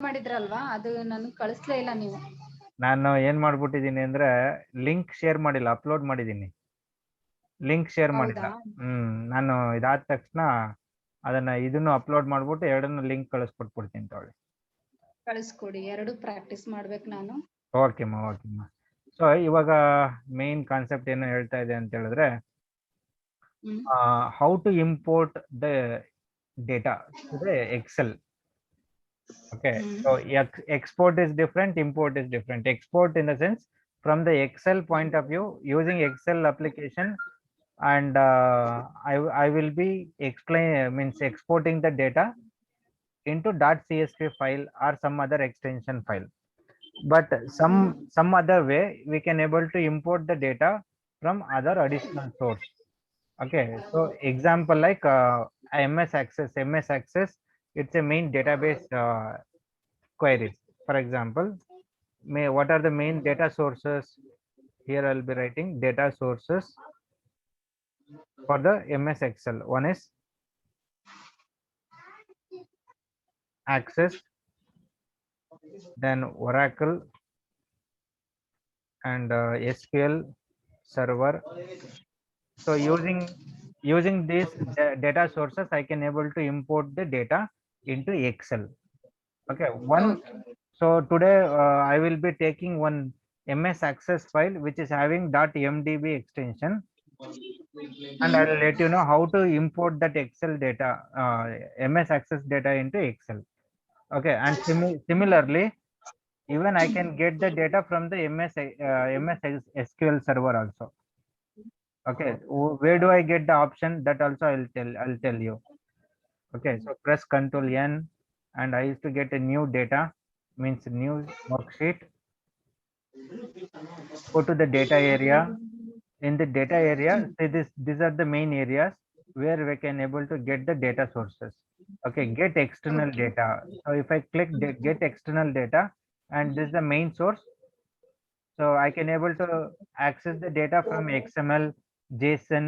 ಮಾಡಿದ್ರಲ್ವಾ ಅದು ನಾನು ಕಳಿಸ್ಲೇ ಇಲ್ಲ ನೀವು. ನಾನು ಏನ್ ಮಾಡ್ಬಿಟ್ಟಿದೀನಿ ಅಂದ್ರೆ ಲಿಂಕ್ ಶೇರ್ ಮಾಡಿಲ್ಲ, ಅಪ್ಲೋಡ್ ಮಾಡಿದೀನಿ. ಲಿಂಕ್ ಶೇರ್ ಮಾಡಿಲ್ಲ. ನಾನು ಇದಾದ ತಕ್ಷಣ ಅದನ್ನ ಇದನ್ನು ಅಪ್ಲೋಡ್ ಮಾಡ್ಬಿಟ್ಟು ಎರಡನ್ನು ಲಿಂಕ್ ಕಳಿಸ್ಕೊಟ್ಬಿಡ್ತೀನಿ ತಗೊಳ್ಳಿ. ಕಳಿಸ್ಕೊಡಿ, ಎರಡು ಪ್ರಾಕ್ಟೀಸ್ ಮಾಡ್ಬೇಕು ನಾನು. ಓಕೆಮ್ಮ. ಸೊ ಇವಾಗ ಮೇನ್ ಕಾನ್ಸೆಪ್ಟ್ ಏನು ಹೇಳ್ತಾ ಇದೆ ಅಂತ ಹೇಳಿದ್ರೆ, how to import the data to the Excel. Okay, so export is different, import is different. Export in the sense from the Excel point of view, using Excel application, and I will be exporting the data into .csv file or some other extension file. But some other way we can able to import the data from other additional source. Okay, so example like MS Access, it's a main database queries. For example, what are the main data sources? Here I'll be writing data sources for the MS Excel. One is Access, then Oracle, and SQL Server. So using these data sources, I can able to import the data into Excel. Okay, so today I will be taking one MS Access file which is having .mdb extension, and I will let you know how to import that Excel data, MS Access data into Excel. Okay, and similarly, even I can get the data from the MS SQL Server also. Okay, where do I get the option? That also I'll tell you. Okay, so press Ctrl N, and I used to get a new data, means new worksheet. Go to the data area. In the data area, say these are the main areas where we can able to get the data sources. Okay, get external data. So if I click get external data, and this is the main source, so I can able to access the data from XML, JSON,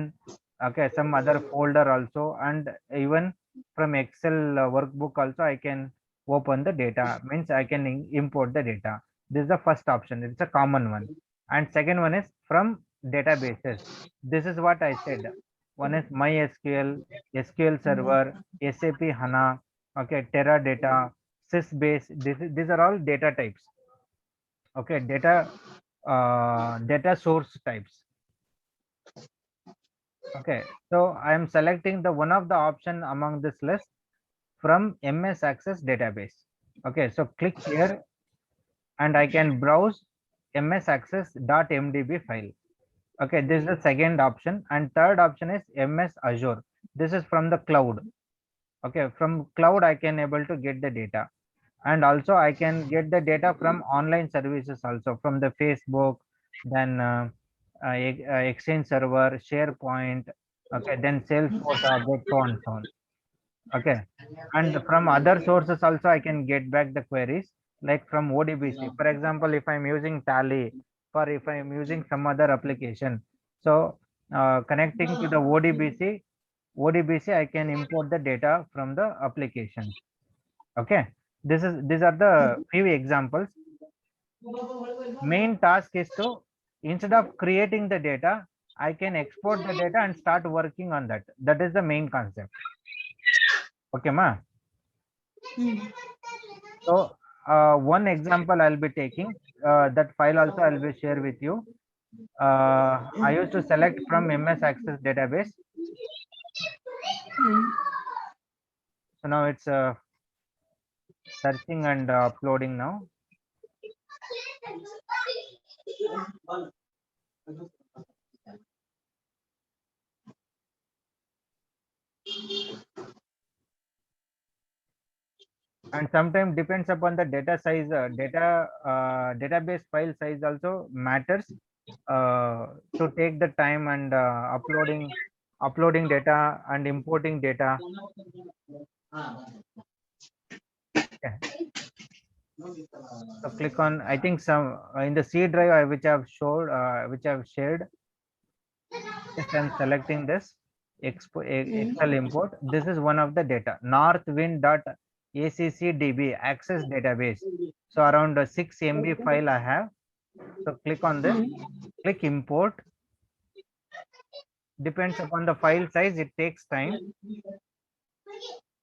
okay, some other folder also, and even from Excel workbook also I can open the data, means I can import the data. This is the first option, it's a common one. And second one is from databases. This is what I said. One is MySQL, SQL Server, SAP HANA, okay, Teradata, Sysbase. These are all data types. Okay, data source types. Okay, so I am selecting the one of the option among this list from MS Access database. Okay, so click here, and I can browse MS Access.mdb file. Okay, this is the second option. And third option is MS Azure. This is from the cloud. Okay, from cloud I can able to get the data. And also I can get the data from online services also, from the Facebook, then Exchange server, SharePoint, okay, then Salesforce object, so on so on. Okay, and from other sources also I can get back the queries, like from ODBC. For example, if I'm using Tally, or if I'm using some other application, so connecting to the ODBC, I can import the data from the application. Okay, these are the few examples. Main task is to, instead of creating the data, I can export the data and start working on that. That is the main concept. Okay ma. So one example I'll be taking, that file also I'll be share with you. I used to select from MS Access database. So now it's searching and uploading now. And sometimes depends upon the data size, database file size also matters, to take the time and uploading data and importing data. Okay. So click on, I think some in the C drive which I have showed, which I have shared. Just I'm selecting this Excel import. This is one of the data, northwind.mdb ACCDB access database. So around 6 MB file I have. So click on this, click import. Depends upon the file size, it takes time.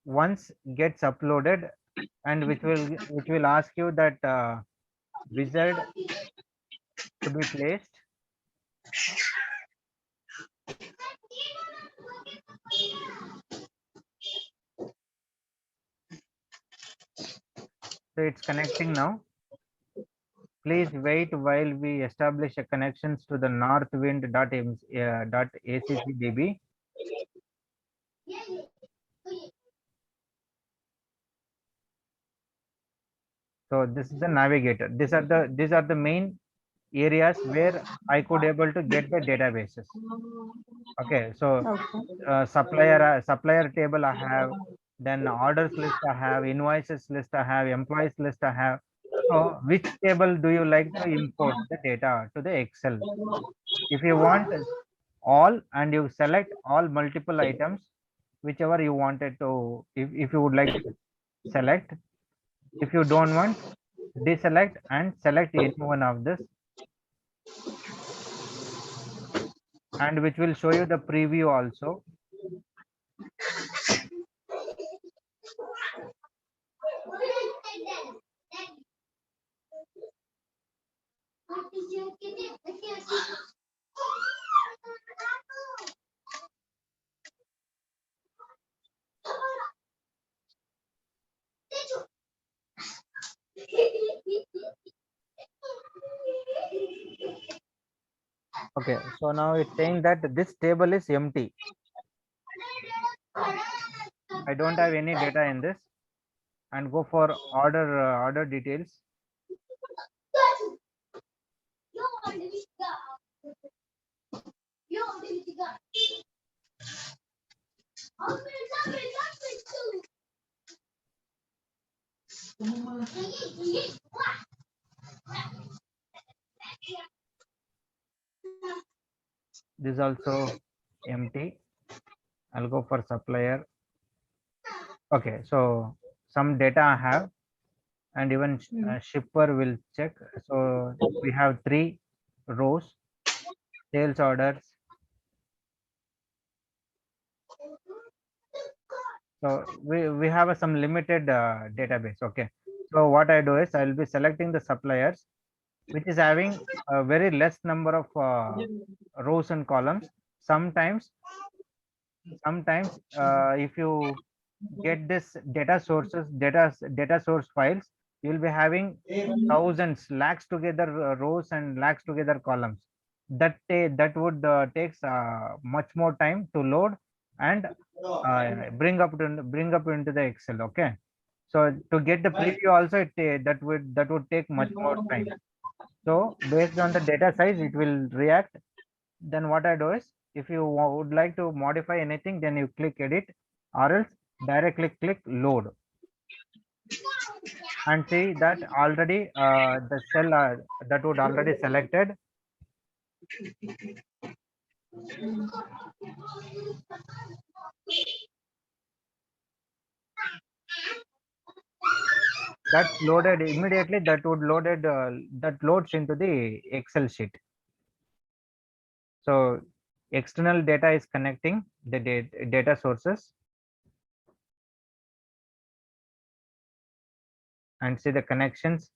Once gets uploaded, and which will ask you that wizard to be placed. So it's connecting now. Please wait while we establish a connections to the northwind.accdb. So this is the navigator. These are the main areas where I could able to get the databases. Okay, so Okay. supplier table I have, then orders list I have, invoices list I have, employees list I have. So which table do you like to import the data to the Excel? If you want all and you select all multiple items, whichever you wanted to, if you would like to select. If you don't want, deselect and select any one of this, and which will show you the preview also. Okay, so now it's saying that this table is empty. I don't have any data in this, and go for order details. This is also empty. I'll go for supplier. Okay, so some data I have, and even shipper will check. So we have 3 rows: sales orders. So we have some limited database. Okay, so what I do is I will be selecting the suppliers which is having a very less number of rows and columns. Sometimes if you get this data source files, you will be having thousands, lakhs together rows and lakhs together columns. That would takes much more time to load and bring up into the Excel. Okay, so to get the preview also, that would take much more time. So based on the data size, it will react. Then what I do is, if you would like to modify anything, then you click edit, or else directly click load, and see that already the cell that would already selected. That's loaded immediately. That loads into the Excel sheet. So external data is connecting the data sources, and see the connections,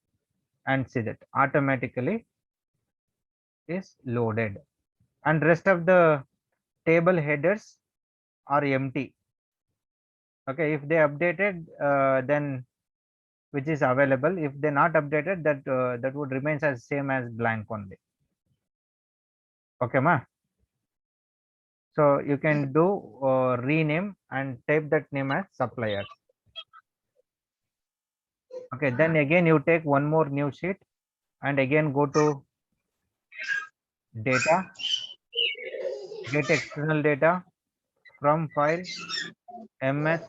and see that automatically is loaded, and rest of the table headers are empty. Okay, if they updated, then which is available. If they're not updated, that would remains as same as blank only. Okay, ma. So you can do rename and type that name as suppliers. Okay, then again you take one more new sheet, and again go to data, get external data from file ms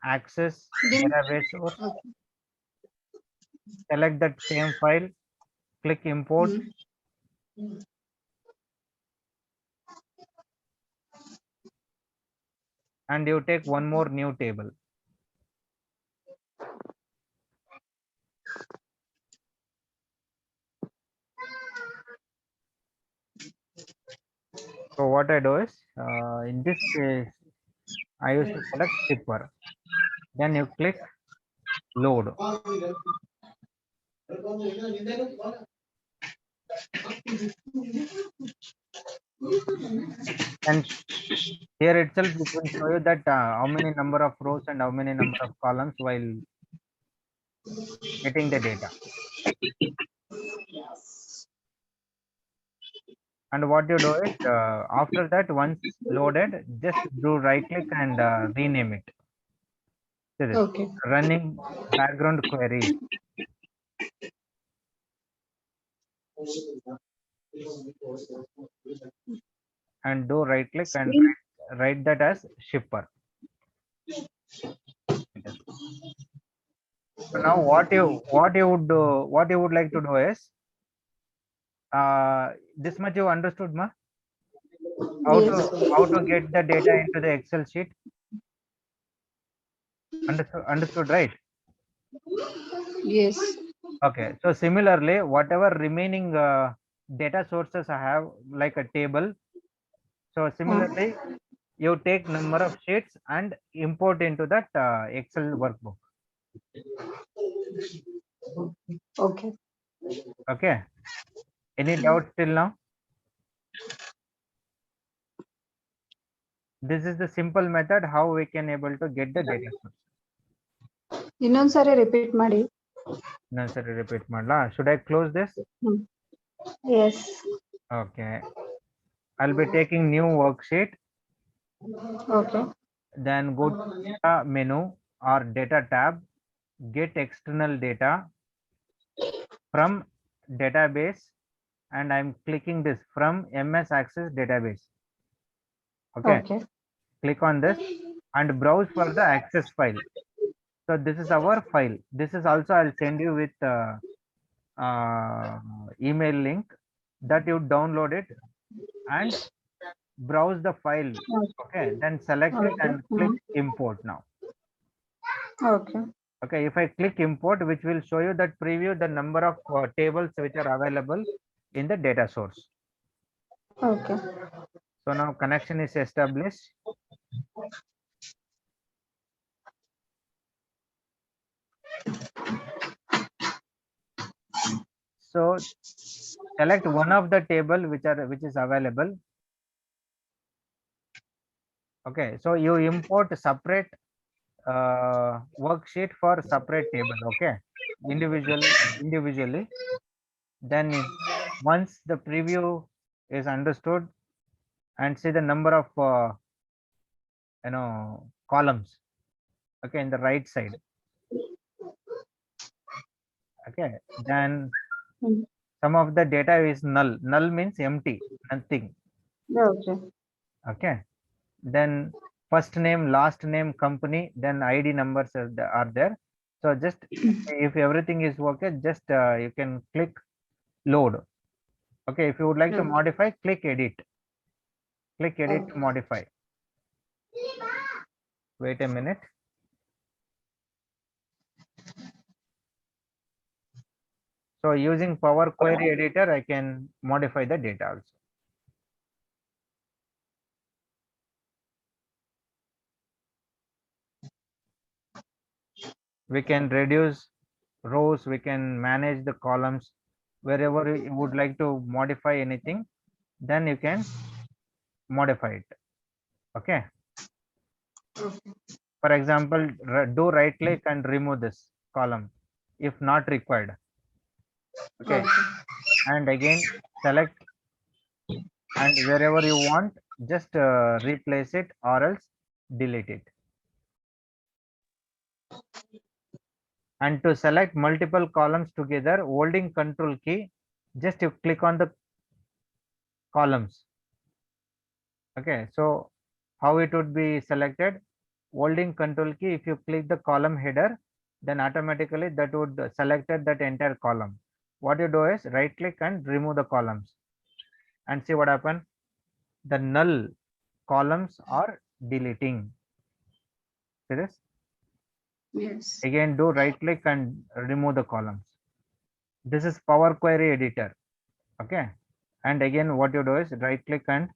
access database source. Select that same file, click import, and you take one more new table. So what I do is, in this case, I used to select shipper. Then you click load. And here itself, it will show you that how many number of rows and how many number of columns while getting the data. And what you do is, after that, once loaded, just do right click and rename it. See this, Okay. running background queries. And do right click and write that as shipper. So now what you would like to do is, this much you understood, ma? How Yes. to get the data into the Excel sheet? Understood, right? Yes. Okay. So similarly, whatever remaining data sources I have, like a table. So similarly, you take number of sheets and import into that Excel workbook. Okay. Okay. Any doubts till now? This is the simple method how we can able to get the data source. ಇನ್ನೊಂದ್ಸರಿ repeat ಮಾಡಿ. Sorry, repeat madla. Should I close this? Yes. Okay. I'll be taking new worksheet. Okay. Then go to data menu or data tab. Get external data from database, and I'm clicking this from MS Access database. Okay. Okay. Click on this and browse for the access file. So this is our file. This is also I'll send you with email link that you download it and browse the file. Okay, then select it and click import now. Okay. Okay, if I click import, which will show you that preview the number of tables which are available in the data source. Okay. So now connection is established. So select one of the table which is available. Okay, so you import separate worksheet for separate table. Okay, individually. Then once the preview is understood and see the number of columns, okay, in the right side. Okay, then some of the data is null. Null means empty, nothing. Okay. Okay, then first name, last name, company, then ID numbers are there. So just if everything is okay, just you can click load. Okay, if you would like to modify, click edit. Click edit to modify. Wait a minute. So using Power Query Editor, I can modify the data also. We can reduce rows, we can manage the columns. Wherever you would like to modify anything, then you can modify it. Okay. For example, do right click and remove this column if not required. Okay. And again select, and wherever you want, just replace it or else delete it. And to select multiple columns together, holding control key, just you click on the columns. Okay, so how it would be selected? Holding control key, if you click the column header, then automatically that would selected that entire column. What you do is right click and remove the columns and see what happened. The null columns are deleting. See this? Yes. Again do right click and remove the columns. This is Power Query Editor. Okay, and again what you do is right click and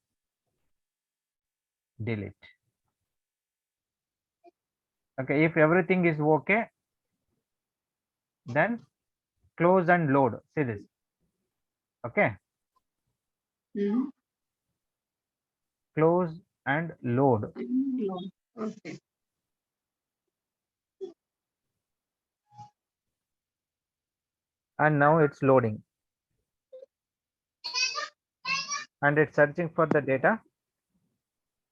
delete. Okay, if everything is okay, then close and load. See this. Okay, Mhm. close and load. Okay. And now it's loading and it's searching for the data.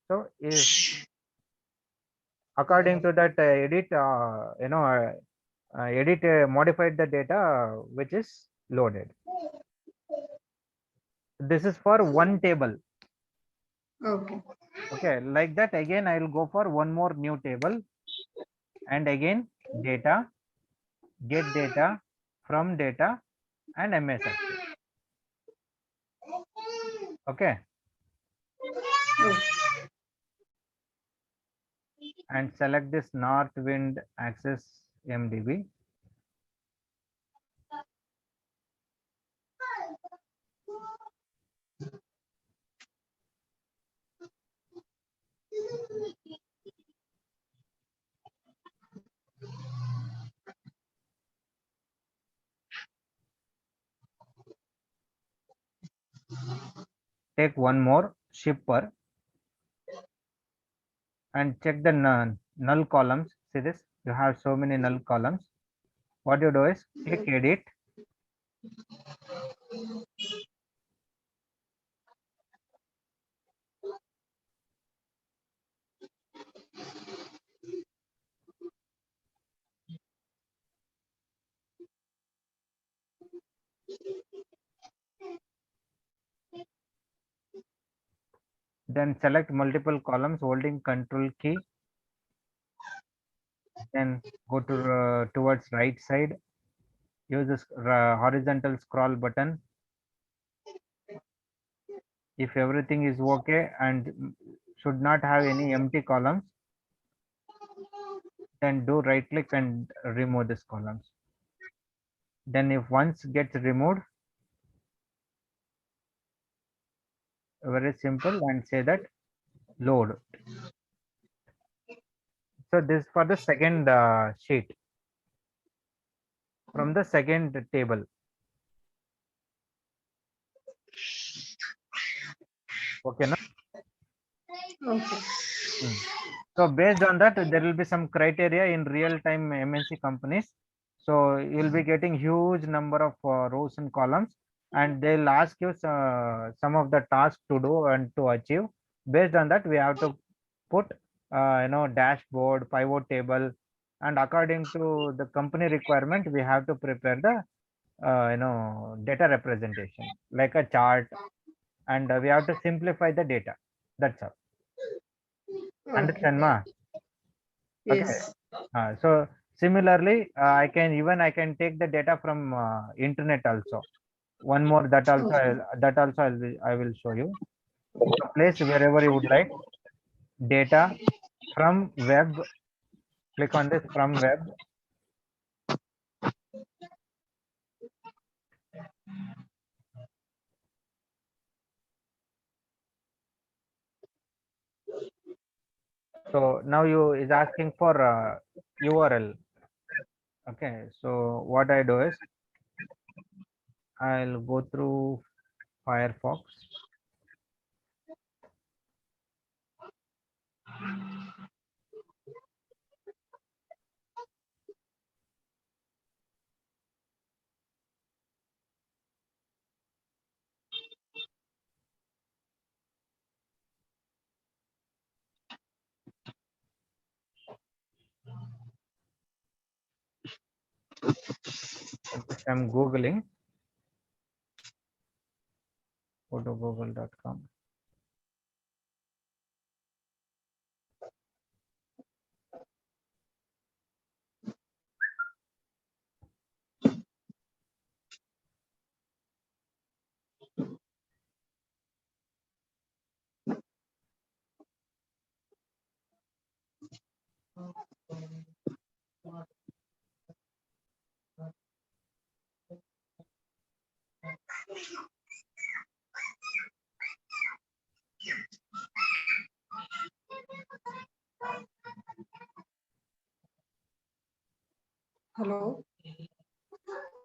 So if according to that edit, edit modified the data which is loaded. This is for one table. Okay. Okay, like that again I will go for one more new table and again data, get data, from data and MS Access. Okay, Okay. and select this North Wind Access MDB. Take one more shipper and check the null columns. See this, you have so many null columns. What you do is click edit, then select multiple columns holding control key, then go to towards right side, use this horizontal scroll button. If everything is okay and should not have any empty columns, then do right click and remove these columns. Then if once gets removed, very simple, and say that load. So this for the second sheet from the second table. Okay, now. Okay. So based on that, there will be some criteria in real-time MNC companies. So you'll be getting huge number of rows and columns, and they'll ask you some of the tasks to do and to achieve. Based on that, we have to put dashboard, pivot table, and according to the company requirement, we have to prepare the data representation like a chart, and we have to simplify the data. That's all. Okay. Understand, ma? Okay. Yes. So similarly, I can take the data from internet also. One more that also Okay. I will show you. So place wherever you would like data from web. Click on this from web. So now you is asking for URL. Okay. So what I do is I'll go through Firefox. I'm googling. Go to google.com. Hello.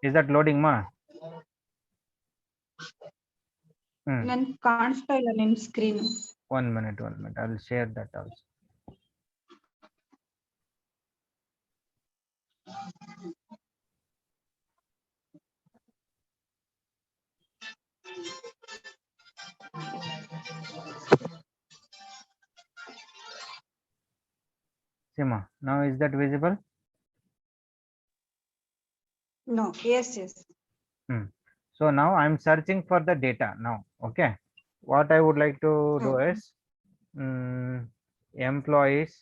Is that loading, ma? ನನ್ ಕಾಣಿಸ್ತಾ ಇಲ್ಲ ನಿಮ್ screen. 1 minute. I will share that also. Sima, now is that visible? No, yes. So now I'm searching for the data now. Okay, what I would like to do Okay. is employees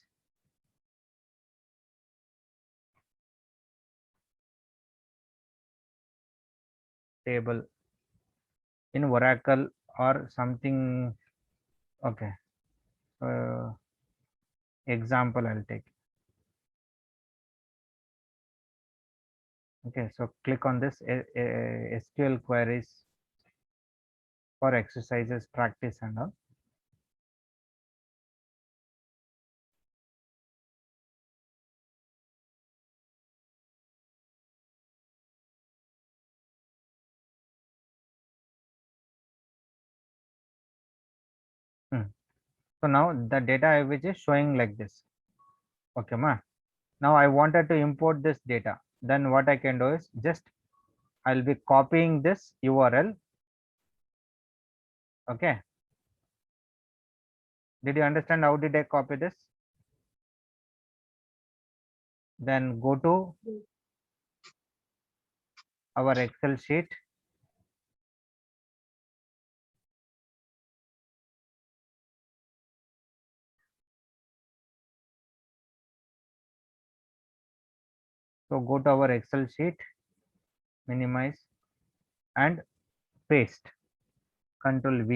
table in Oracle or something. Okay, example I'll take. Okay, so click on this SQL queries for exercises, practice and all. So now the data which is showing like this. Okay, ma. Now I wanted to import this data. Then what I can do is just I'll be copying this URL. Okay. Did you understand how did I copy this? Then go to our Excel sheet. So go to our Excel sheet, minimize and paste. Control V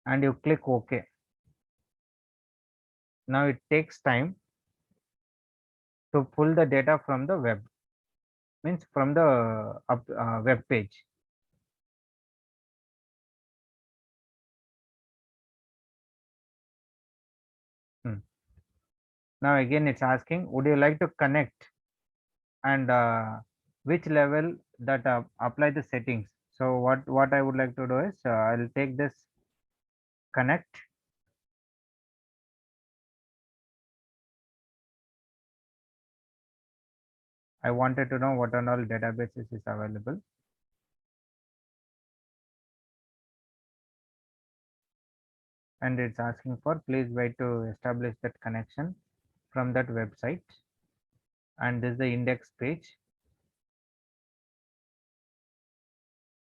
and you click OK. Now it takes time to pull the data from the web, means from the web page. Now again it's asking, would you like to connect and which level that apply the settings. So what I would like to do is I'll take this connect. I wanted to know what and all databases is available. And it's asking for please wait to establish that connection from that website. And this is the index page.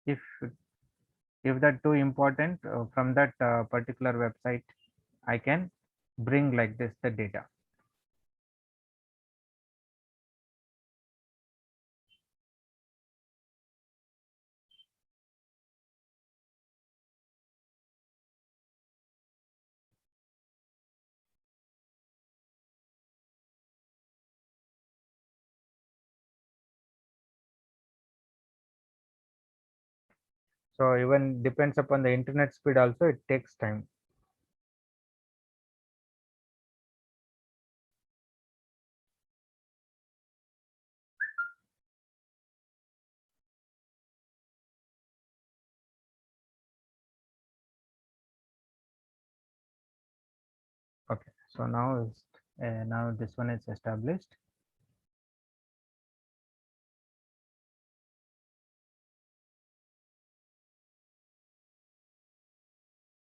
If that too important from that particular website, I can bring like this the data. So even depends upon the internet speed also, it takes time. Okay, so now this one is established.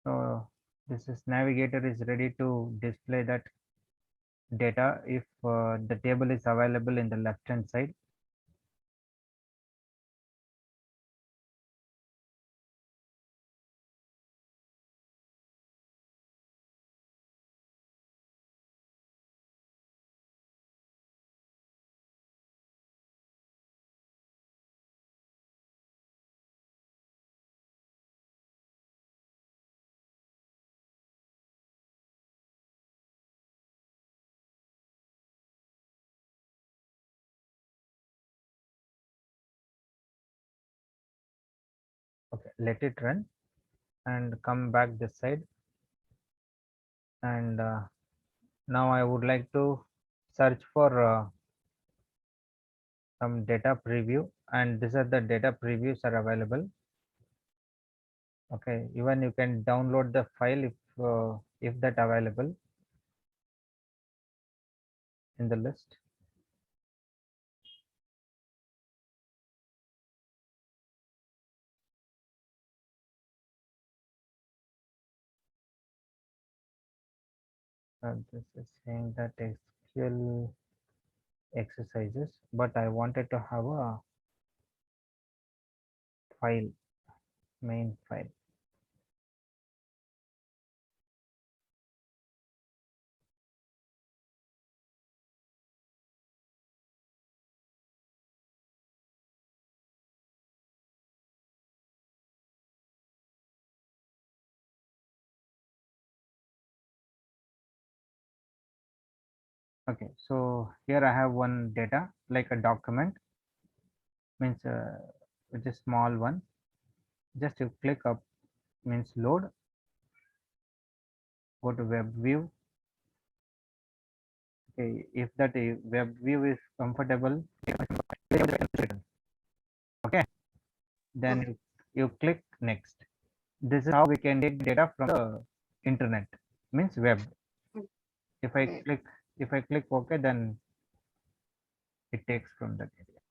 So this is navigator is ready to display that data if the table is available in the left hand side. Okay, let it run and come back this side. And now I would like to search for some data preview, and these are the data previews are available. Okay, even you can download the file if that available in the list. This is saying that SQL exercises, but I wanted to have a file, main file. Okay, so here I have one data like a document, means which is small one. Just you click up, means load, go to web view. Okay, if that web view is comfortable, okay, then Okay. you click next. This is how we can take data from the internet, means web. If I Okay. click OK, then it takes from that area.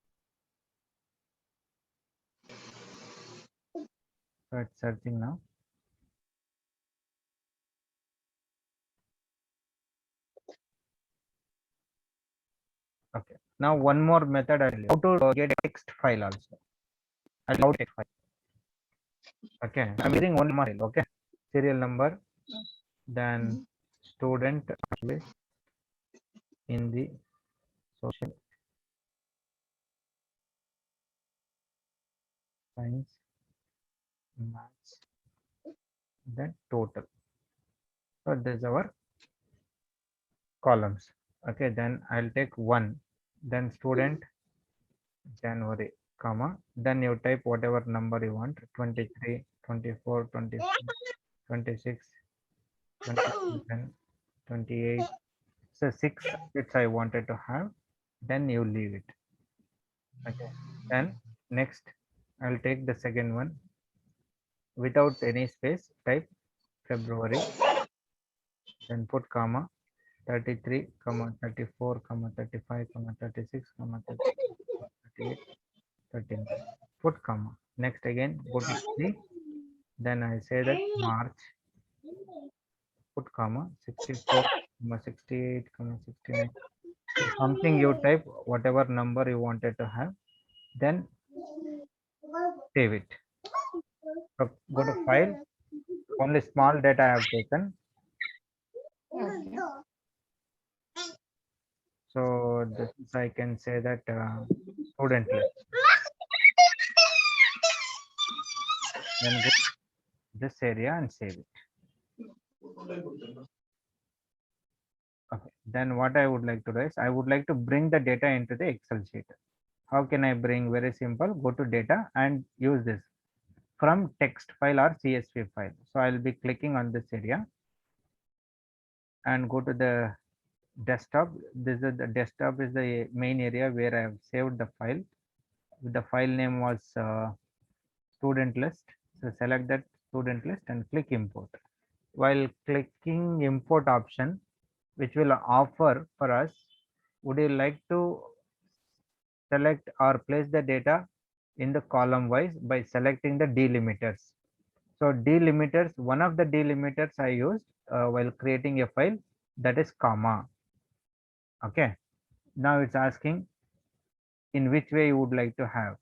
So it's searching now. Okay. Now one more method I'll how to get a text file also. I'll text file. Okay. I'm using one file. Okay. Serial number, then student list in the social science maths, then total. So this is our columns. Okay. Then I'll take one, then student January, comma, then you type whatever number you want, 23, 24, 25, 26, 27, 28. So 6 bits I wanted to have, then you leave it. Okay. Then next I'll take the second one without any space, type February, then put comma, 33, comma, 34, comma, 35, comma, 36, comma, 38, 39. Put comma. Next again, go to 3. Then I say that March, put comma, 64, comma, 68, comma, 69. Something you type, whatever number you wanted to have, then save it. So go to file, only small data I have taken. Okay. So this is, I can say that student list. Then go this area and save it. Okay. Then what I would like to do is I would like to bring the data into the Excel sheet. How can I bring? Very simple. Go to data and use this from text file or CSV file. So I'll be clicking on this area and go to the desktop. This is the desktop is the main area where I have saved the file. The file name was student list. So select that student list and click import. While clicking import option, which will offer for us, would you like to select or place the data in the column wise by selecting the delimiters? So delimiters, one of the delimiters I used while creating a file, that is comma. Okay. Now it's asking in which way you would like to have.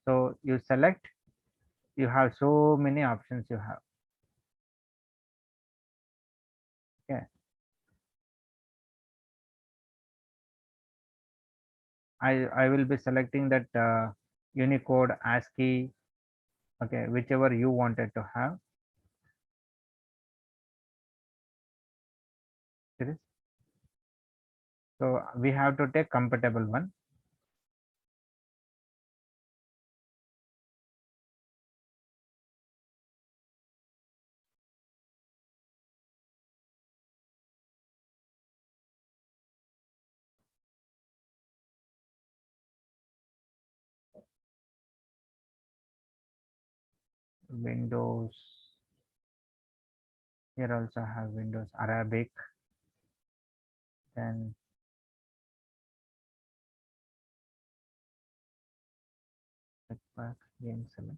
So you select, you have so many options you have. Okay. I will be selecting that Unicode, ASCII, okay, whichever you wanted to have. So we have to take compatible one. Windows. Here also have Windows Arabic. Then click back, game select.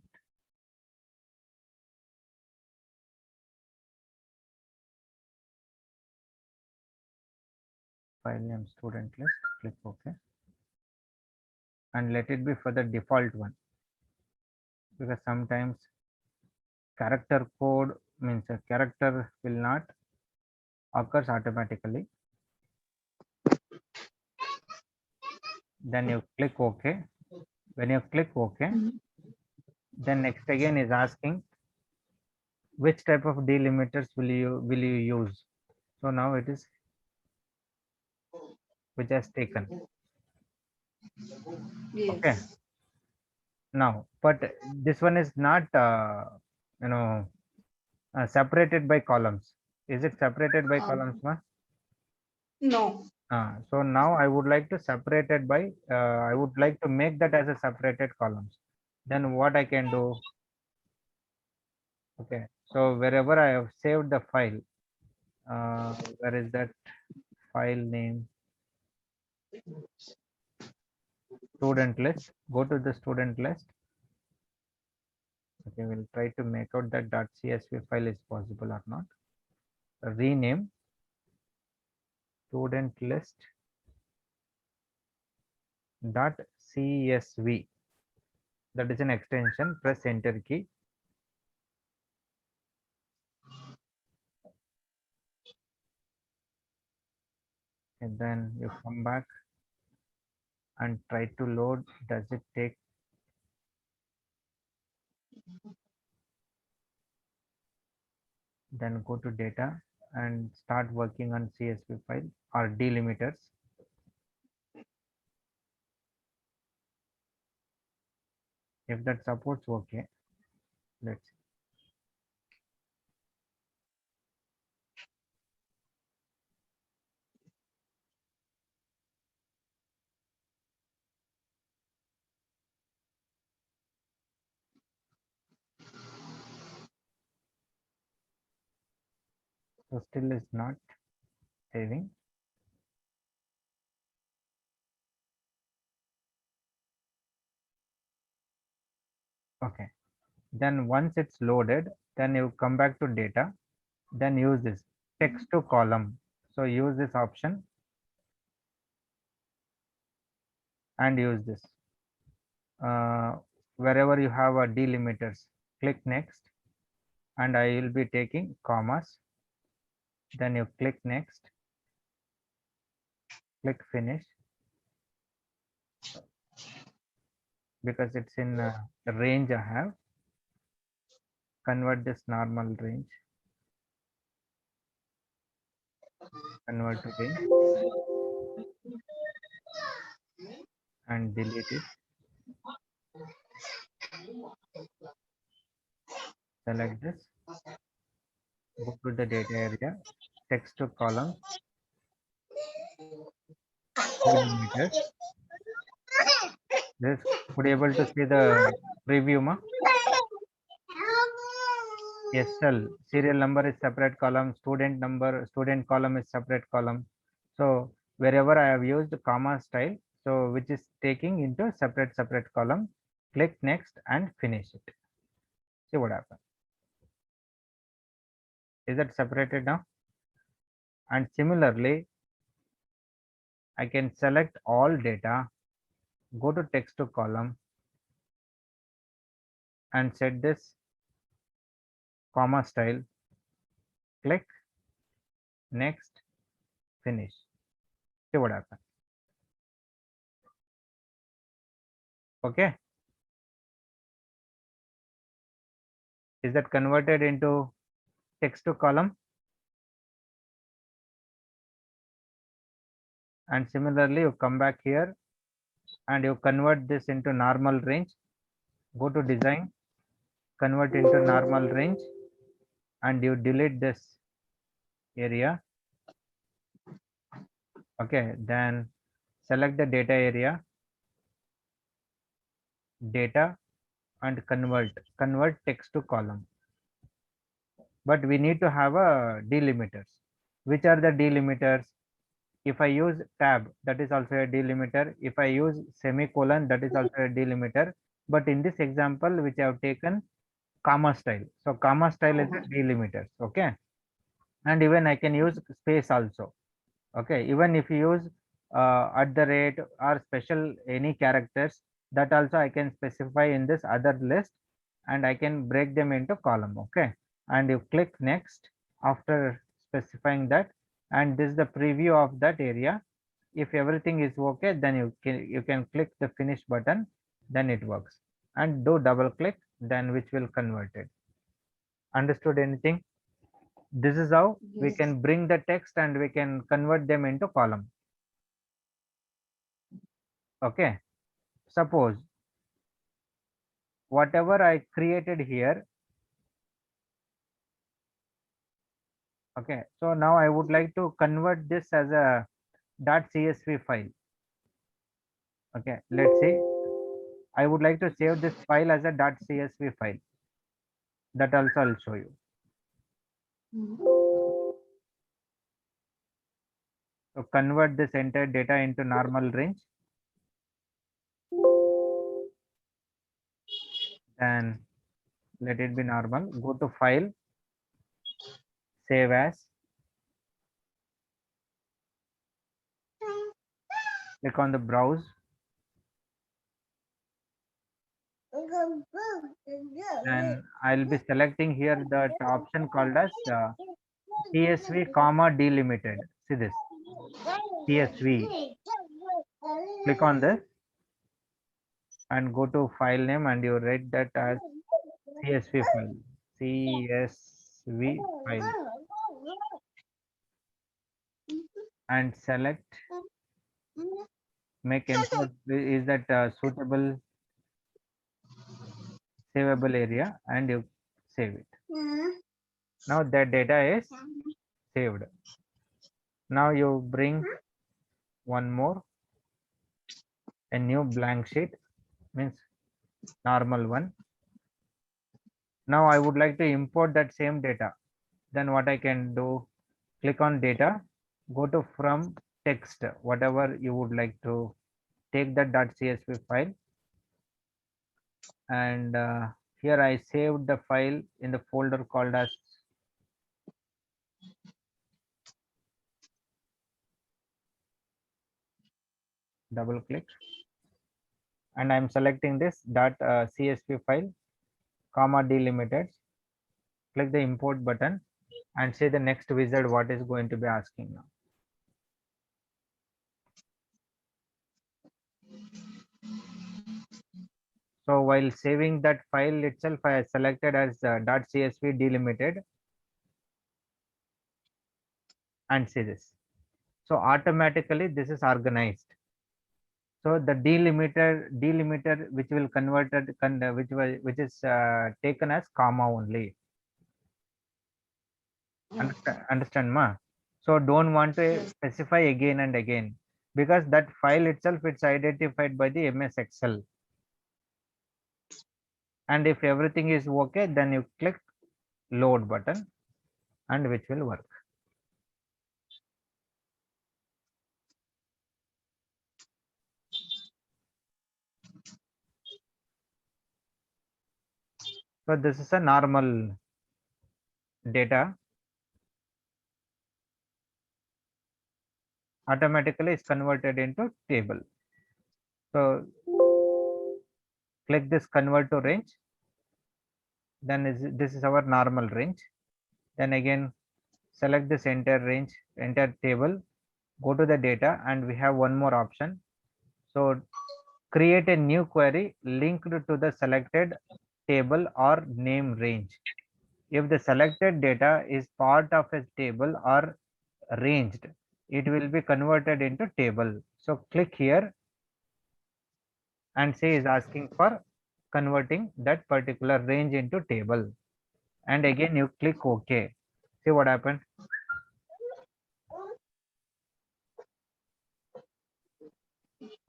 File name student list, click OK. And let it be for the default one. Because sometimes character code means a character will not occurs automatically. Then you click OK. When you click OK, then next again is asking which type of delimiters will you use. So now it is which has taken. Okay. Yes. Now, but this one is not you know separated by columns. Is it separated by columns, ma? No. So now I would like to separate it by I would like to make that as a separated columns. Then what I can do? Okay, so wherever I have saved the file, where is that file name? Student list. Go to the student list. Okay, we'll try to make out that .csv file is possible or not. Rename student list .csv. That is an extension. Press enter key. And then you come back and try to load. Does it take? Then go to data and start working on CSV file or delimiters. If that supports, okay. Let's see. So still is not saving. Okay. Then once it's loaded, then you come back to data, then use this text to column. So use this option and use this. Wherever you have a delimiters, click next, and I will be taking commas. Then you click next, click finish, because it's in the range I have. Convert this normal range, convert to range, and delete it. Select this, go to the data area, text to column, delimiters. This would be able to see the preview, ma? SL serial number is separate column, student number, student column is separate column. So wherever I have used comma style, so which is taking into separate column, click next and finish it. See what happens. Is that separated now? And similarly, I can select all data, go to text to column and set this comma style, click next, finish. See what happens. Okay. Is that converted into text to column? And similarly, you come back here and you convert this into normal range. Go to design, convert into normal range, and you delete this area. Okay, then select the data area, data, and convert text to column. But we need to have a delimiters. Which are the delimiters? If I use tab, that is also a delimiter. If I use semicolon, that is also a delimiter. But in this example, which I have taken comma style. So comma style is a delimiter. Okay. And even I can use space also. Okay. Even if you use at the rate or special any characters, that also I can specify in this other list, and I can break them into column. Okay. And you click next after specifying that, and this is the preview of that area. If everything is okay, then you can click the finish button, then it works, and do double click, then which will convert it. Understood anything? This is how we Yes. can bring the text and we can convert them into column. Okay. Suppose whatever I created here. Okay. So now I would like to convert this as a .csv file. Okay. Let's see. I would like to save this file as a .csv file. That also I'll show you. So convert this entire data into normal range. Then let it be normal. Go to file, save as, click on the browse, and I'll be selecting here the option called as CSV comma delimited. See this CSV. Click on this and go to file name, and you write that as CSV file. CSV file, and select make import is that suitable savable area, and you save it. Now that data is saved. Now you bring one more, a new blank sheet, means normal one. Now I would like to import that same data. Then what I can do, click on data, go to from text, whatever you would like to take that .csv file, and here I saved the file in the folder called as double click, and I'm selecting this .csv file comma delimited. Click the import button and say the next wizard what is going to be asking now. So while saving that file itself, I selected as .csv delimited, and see this. So automatically this is organized. So the delimiter which will converted which is taken as comma only. Understand ma? So don't want to specify again and again, because that file itself it's identified by the MS Excel. And if everything is okay, then you click load button, and which will work. So this is a normal data. Automatically is converted into table. So click this convert to range. Then this is our normal range. Then again select this entire range, entire table, go to the data, and we have one more option. So create a new query linked to the selected table or name range. If the selected data is part of a table or ranged, it will be converted into table. So click here and say is asking for converting that particular range into table. And again you click OK. See what happened?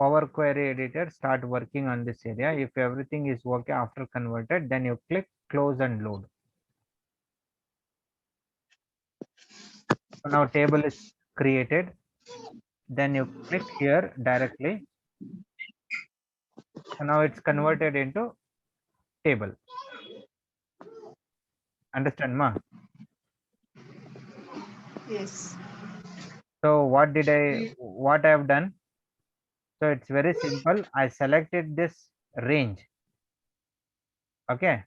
Power Query Editor, start working on this area. If everything is okay after converted, then you click close and load. So now table is created. Then you click here directly. So now it's converted into table. Understand, ma? Yes. So what I have done? So it's very simple. I selected this range. Okay.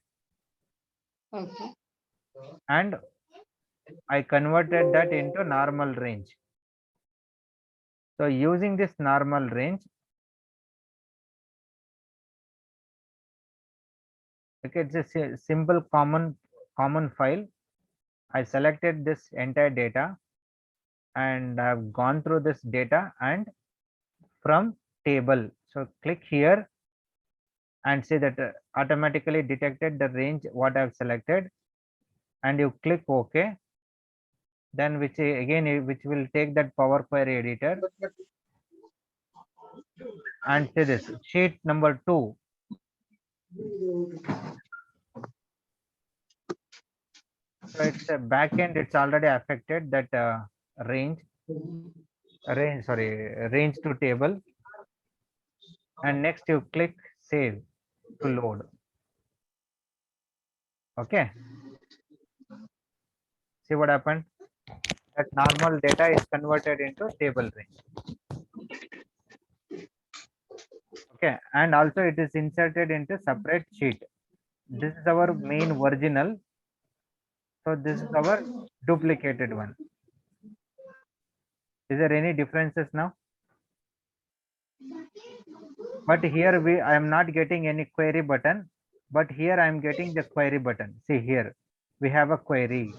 Okay. And I converted that into normal range. So using this normal range, okay, it's a simple common file. I selected this entire data and I've gone through this data and from table. So click here and say that automatically detected the range what I've selected, and you click OK. Then which will take that Power Query Editor and say this sheet number 2. So it's a backend. It's already affected that range to table. And next you click save to load. Okay. See what happened? That normal data is converted into table range. Okay. And also it is inserted into separate sheet. This is our main original. So this is our duplicated one. Is there any differences now? But here I am not getting any query button, but here I am getting the query button. See here, we have a query.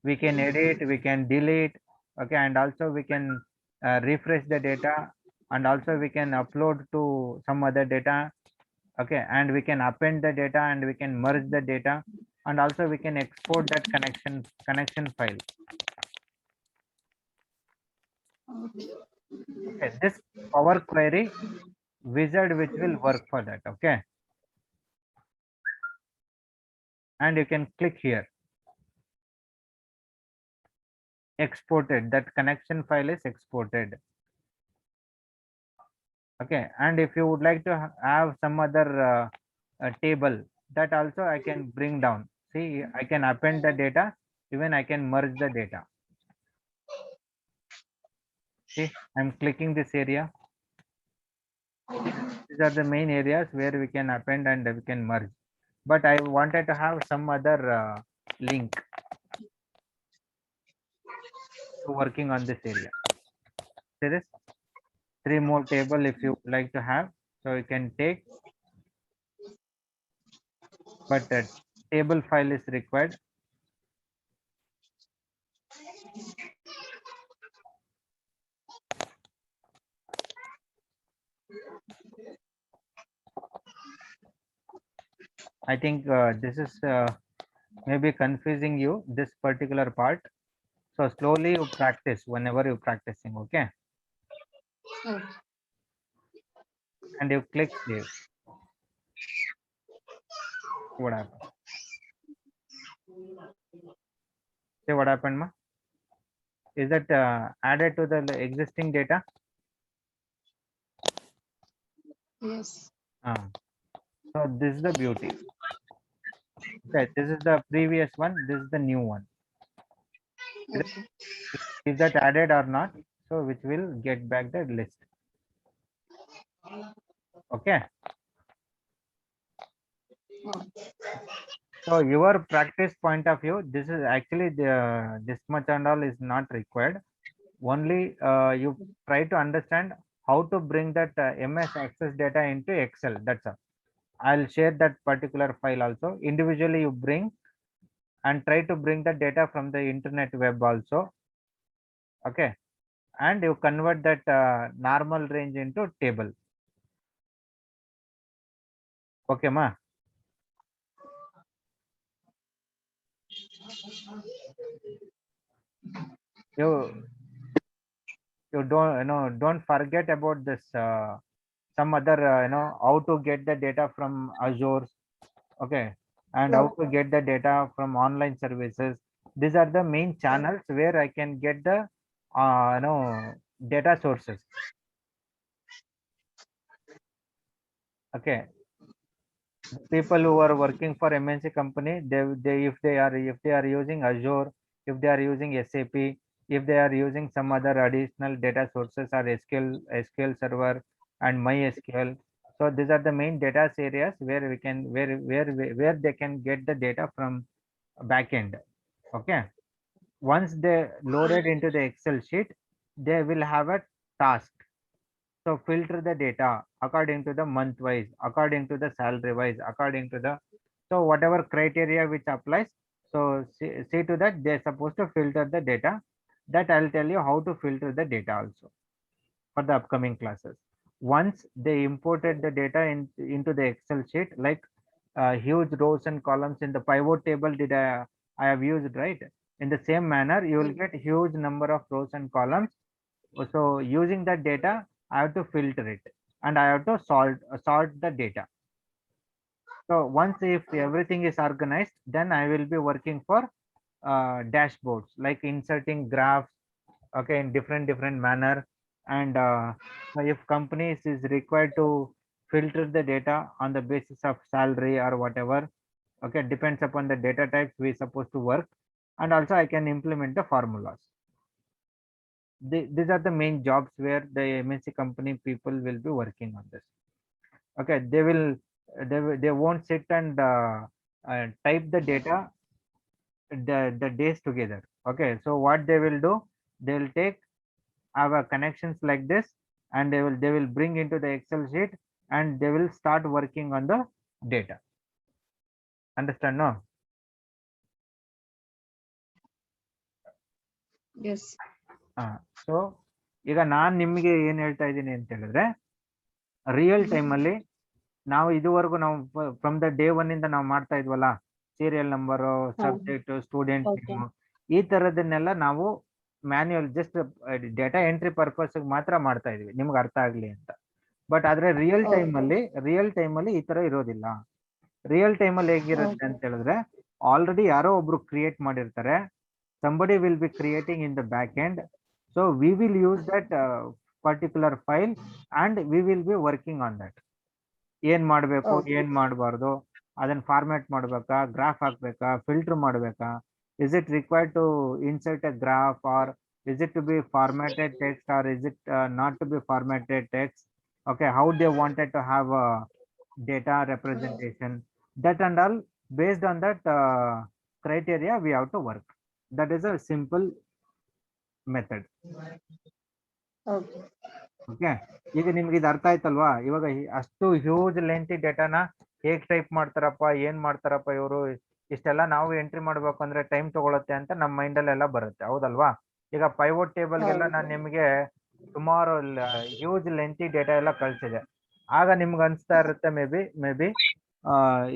We can edit, we can delete, okay, and also we can refresh the data, and also we can upload to some other data, okay, and we can append the data and we can merge the data, and also we can export that connection file. Okay, this Power Query wizard which will work for that. Okay, and you can click here, exported. That connection file is exported. Okay, and if you would like to have some other table, that also I can bring down. See, I can append the data, even I can merge the data. See, I'm clicking this area. These are the main areas where we can append and we can merge. But I wanted to have some other link to working on this area. There is 3 more table if you like to have. So you can take, but the table file is required. I think this is maybe confusing you, this particular part. So slowly you practice whenever you're practicing, okay? Okay. And you click save. What happened? See what happened, ma? Is that added to the existing data? Yes. So this is the beauty. Okay, this is the previous one. This is the new one. Okay. Is that added or not? So which will get back the list. Okay. Oh. So your practice point of view, this is actually this much and all is not required. Only you try to understand how to bring that MS Access data into Excel. That's all. I'll share that particular file also. Individually you bring and try to bring the data from the internet web also. Okay. And you convert that normal range into table. Okay, ma. You you don't forget about this some other how to get the data from Azure, okay, and how to get the data from online services. These are the main channels where I can get the data sources. Okay, people who are working for MNC company, they if they are using Azure, if they are using SAP, if they are using some other additional data sources or SQL server and MySQL. So these are the main data areas where we can where they can get the data from backend. Okay. Once they loaded into the Excel sheet, they will have a task. So filter the data according to the month wise, according to the salary wise, according to the, so whatever criteria which applies. So see to that they're supposed to filter the data. That I'll tell you how to filter the data also for the upcoming classes. Once they imported the data into the Excel sheet, like huge rows and columns in the pivot table I have used, right? In the same manner, you will get huge number of rows and columns. So using that data, I have to filter it and I have to sort the data. So once if everything is organized, then I will be working for dashboards, like inserting graphs, okay, in different manner. And if companies is required to filter the data on the basis of salary or whatever, okay, depends upon the data types we supposed to work. And also I can implement the formulas. These are the main jobs where the MNC company people will be working on this. Okay, they won't sit and type the data the days together. Okay, so what they will do, they will take our connections like this, and they will bring into the Excel sheet, and they will start working on the data. Understand? No? Yes. So ಈಗ ನಾನ್ ನಿಮಗೆ ಏನ್ ಹೇಳ್ತಾ ಇದ್ದೀನಿ ಅಂತ ಹೇಳಿದ್ರೆ, real time ಅಲ್ಲಿ ನಾವು ಇದುವರೆಗೂ ನಾವು ಫ್ರಮ್ ದ ಡೇ ಒನ್ ಇಂದ ನಾವು ಮಾಡ್ತಾ ಇದ್ವಲ್ಲ, serial number, subject, student name, ಈ ತರದನ್ನೆಲ್ಲ ನಾವು manual just data entry purpose ಮಾತ್ರ ಮಾಡ್ತಾ ಇದೀವಿ, ನಿಮ್ಗೆ ಅರ್ಥ ಆಗ್ಲಿ ಅಂತ. ಬಟ್ ಆದ್ರೆ ರಿಯಲ್ ಟೈಮ್ ಅಲ್ಲಿ ಈ ತರ ಇರೋದಿಲ್ಲ. ರಿಯಲ್ ಟೈಮ್ ಅಲ್ಲಿ ಹೇಗಿರುತ್ತೆ ಅಂತ ಹೇಳಿದ್ರೆ, ಆಲ್ರೆಡಿ ಯಾರೋ ಒಬ್ರು ಕ್ರಿಯೇಟ್ ಮಾಡಿರ್ತಾರೆ, somebody will be creating in the back end. So we will use that particular file and we will be working on that. ಏನ್ ಮಾಡ್ಬೇಕು, ಏನ್ ಮಾಡಬಾರ್ದು, ಅದನ್ನ ಫಾರ್ಮ್ಯಾಟ್ ಮಾಡ್ಬೇಕಾ, ಗ್ರಾಫ್ ಹಾಕ್ಬೇಕಾ, ಫಿಲ್ಟರ್ ಮಾಡ್ಬೇಕಾ, is it required to insert a graph, or is it to be formatted text, or is it not to be formatted text? Okay, how they wanted to have a data representation, that and all, based on that criteria we have to work. That is a simple method. Okay, ಈಗ ನಿಮ್ಗೆ ಇದು ಅರ್ಥ ಆಯ್ತಲ್ವಾ? ಇವಾಗ ಅಷ್ಟು huge lengthy ಡೇಟಾನ ಹೇಗ್ type ಮಾಡ್ತಾರಪ್ಪ, ಏನ್ ಮಾಡ್ತಾರಪ್ಪ ಇವರು, ಇಷ್ಟೆಲ್ಲ ನಾವು ಎಂಟ್ರಿ ಮಾಡ್ಬೇಕು ಅಂದ್ರೆ ಟೈಮ್ ತಗೊಳುತ್ತೆ ಅಂತ ನಮ್ಮ ಮೈಂಡ್ ಅಲ್ಲೆಲ್ಲ ಬರುತ್ತೆ, ಹೌದಲ್ವಾ? ಈಗ ಪೈವೋಟ್ ಟೇಬಲ್ಗೆಲ್ಲ ನಾನು ನಿಮ್ಗೆ ಸುಮಾರು ಹ್ಯೂಜ್ ಲೆಂತಿ ಡೇಟಾ ಎಲ್ಲ ಕಳ್ಸಿದೆ. ಆಗ ನಿಮ್ಗೆ ಅನ್ಸ್ತಾ ಇರುತ್ತೆ ಮೇ ಬಿ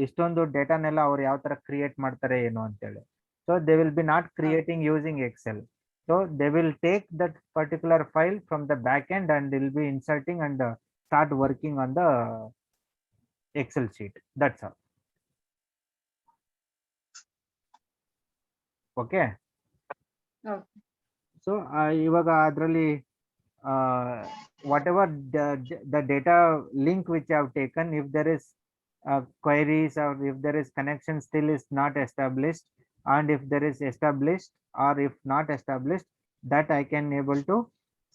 ಇಷ್ಟೊಂದು ಡೇಟಾನೆಲ್ಲ ಅವ್ರು ಯಾವ ತರ ಕ್ರಿಯೇಟ್ ಮಾಡ್ತಾರೆ ಏನು ಅಂತೇಳಿ. So they will be not creating using Excel. So they will take that particular file from the backend and they'll be inserting and start working on the Excel sheet. That's all. Okay. So ಇವಾಗ ಅದರಲ್ಲಿ whatever the data link which I have taken, if there is queries or if there is connection still is not established, and if there is established or if not established, that I can able to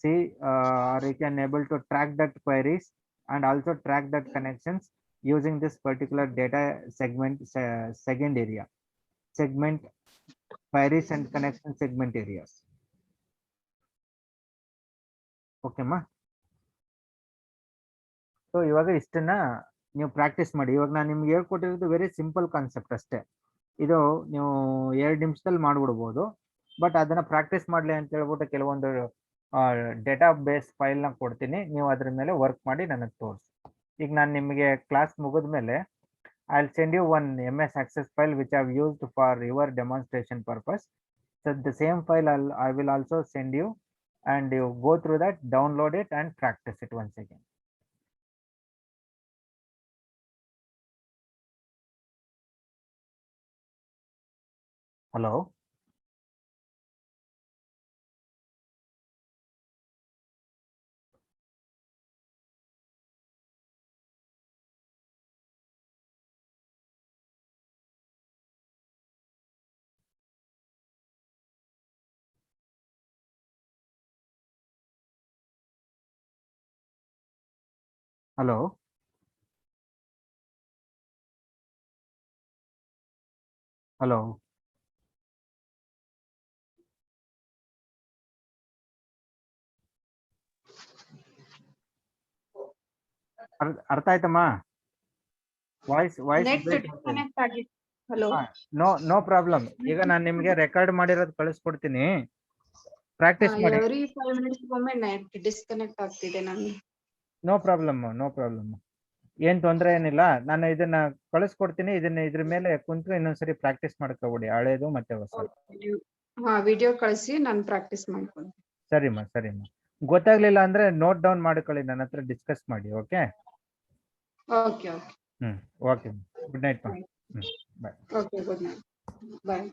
see, or I can able to track that queries and also track that connections using this particular data segment area, segment queries and connection segment areas. Okay ma? So ಇವಾಗ ಇಷ್ಟನ್ನ ನೀವು practice ಮಾಡಿ. ಇವಾಗ ನಾನು ನಿಮ್ಗೆ ಹೇಳ್ಕೊಟ್ಟಿರೋದು very simple concept ಅಷ್ಟೇ. ಇದು ನೀವು 2 ನಿಮಿಷದಲ್ಲಿ ಮಾಡ್ಬಿಡ್ಬೋದು. ಬಟ್ ಅದನ್ನ ಪ್ರಾಕ್ಟೀಸ್ ಮಾಡ್ಲಿ ಅಂತ ಹೇಳ್ಬಿಟ್ಟು ಕೆಲವೊಂದು ಡೇಟಾ ಬೇಸ್ ಫೈಲ್ ನ ಕೊಡ್ತೀನಿ, ನೀವು ಅದ್ರ ಮೇಲೆ ವರ್ಕ್ ಮಾಡಿ ನನಗೆ ತೋರಿಸಿ. ಈಗ ನಾನು ನಿಮಗೆ ಕ್ಲಾಸ್ ಮುಗಿದ ಮೇಲೆ I will send you one MS Access file which I have used for your demonstration purpose. So the same file I will also send you and you go through that, download it and practice it once again. Hello. Hello. Hello. ಅರ್ಥ ಆಯ್ತಮ್ಮ? Voice net disconnect ಆಗಿತ್ತು. Hello, no problem. ಈಗ ನಾನು ನಿಮ್ಗೆ record ಮಾಡಿರೋದು ಕಳಿಸ್ಕೊಡ್ತೀನಿ, practice ಮಾಡಿ. Every 5 minutes ಒಮ್ಮೆ ನೆಟ್ ಡಿಸ್ಕನೆಕ್ಟ್ ಆಗ್ತಿದೆ ನನಗೆ. ನೋ ಪ್ರಾಬ್ಲಮ್, ಏನ್ ತೊಂದ್ರೆ ಏನಿಲ್ಲ. ನಾನು ಇದನ್ನ ಕಳಿಸ್ಕೊಡ್ತೀನಿ, ಇದ್ರ ಮೇಲೆ ಕುಂತು ಇನ್ನೊಂದ್ಸರಿ ಪ್ರಾಕ್ಟೀಸ್ ಮಾಡ್ಕೊಬಿಡಿ, ಹಳೇದು ಮತ್ತೆ ಹೊಸ. ವಿಡಿಯೋ ಕಳಿಸಿ ನಾನು ಪ್ರಾಕ್ಟೀಸ್ ಮಾಡ್ಕೊಂಡು. ಸರಿಮ್ಮ. ಗೊತ್ತಾಗ್ಲಿಲ್ಲ ಅಂದ್ರೆ ನೋಟ್ ಡೌನ್ ಮಾಡ್ಕೊಳ್ಳಿ, ನನ್ನ ಹತ್ರ ಡಿಸ್ಕಸ್ ಮಾಡಿ. Okay okay okay. Good night. Bye. Okay, good night, ಬಾಯ್.